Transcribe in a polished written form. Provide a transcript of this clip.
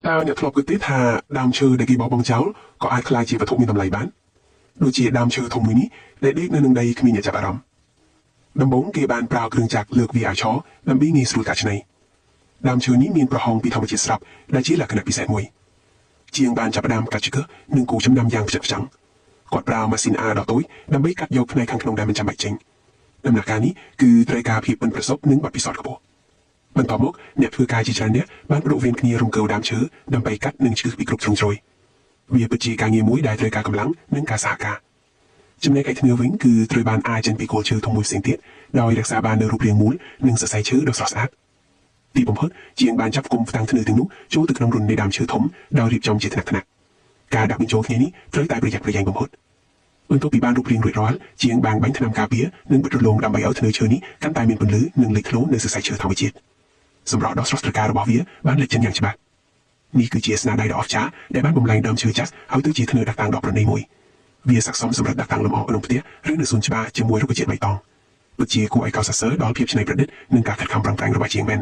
តើអ្នកធ្លាប់គិតទេថាដើមឈើដែលគេបោះបង់ចោលក៏អាចក្លាយជាវត្ថុមានតម្លៃបានដូចជាដើមឈើធំមួយនេះដែលដេកនៅនឹងដីគ្មានអ្នកចាប់អារម្មណ៍ដំបូងគេបានប្រើគ្រឿងจักរលើកវាឲ្យឈរដើម្បីងាយស្រួលកាត់ឆ្នៃដើមឈើនេះមានប្រហោងពីធម្មជាតិស្រាប់ដែលជាលក្ខណៈពិសេសមួយជាងបានចាប់ផ្ដើមកាត់ឆ្កឹះនិងគូចំណាំយ៉ាងផ្ចិតផ្ចង់គាត់ប្រើម៉ាស៊ីនអាដ៏តូចដើម្បីកាត់យកផ្នែកខាងក្នុងដែលមិនចាំបាច់ចេញដំណាក់កាលនេះគឺត្រូវការភាពប៉ិនប្រសប់និងបទពិសោធន៍ខ្ពស់បន្ទាប់មកអ្នកធ្វើការជាច្រើនអ្នកបានប្រដៅវេនគ្នារំកើដើមឈើដើម្បីកាត់និងឆ្កឹះពីគ្រប់ជ្រុងជ្រោយវាពិតជាការងារមួយដែលត្រូវការកម្លាំងនិងការសហការចំណែកឯធ្នើរវិញគឺត្រូវបានអាចចេញពីគល់ឈើធំមួយផ្សេងទៀតដោយរក្សាបាននូវរូបរាងមូលនិងសរសៃឈើដ៏ស្រស់ស្អាតទីបំផុតជាងបានចាប់គុំផ្ទាំងធ្នើរទាំងនោះចូលទៅក្នុងរន្ធនៃដើមឈើធំដោយរៀបចំជាថ្នាក់ៗការដាក់បញ្ចូលគ្នានេះត្រូវតែប្រយ័ត្នប្រយែងបំផុតបន្ទាប់ពីបានរូបរាងរួចរាល់ជាងបាំងបាញ់ថ្នាំការពារនិងបិទរលោងដើម្បីឲ្យធ្នើរឈើនេះកាន់តែមានពន្លឺនិងលេចធ្លោនៅសរសៃឈើធម្មជាតិសម្រាប់ដ៏ស្រស់ត្រកាលរបស់វាបានលេចចេញយ៉ាងច្បាស់នេះគឺជាស្នាដៃដ៏អស្ចារ្យដែលបានបំលែងដើមឈើចាស់ឲ្យទៅជាធ្នើរដាក់តាំងដ៏ប្រណីមួយវាស័ក្តិសមសម្រាប់ដាក់តាំងលម្អក្នុងផ្ទះឬនៅសួនច្បារជាមួយរុក្ខជាតិបៃតងពិតជាគួរឲ្យកោតសរសើរដល់ភាពច្នៃប្រឌិតនិងការខិតខំប្រឹងប្រែងរបស់ជាងមែន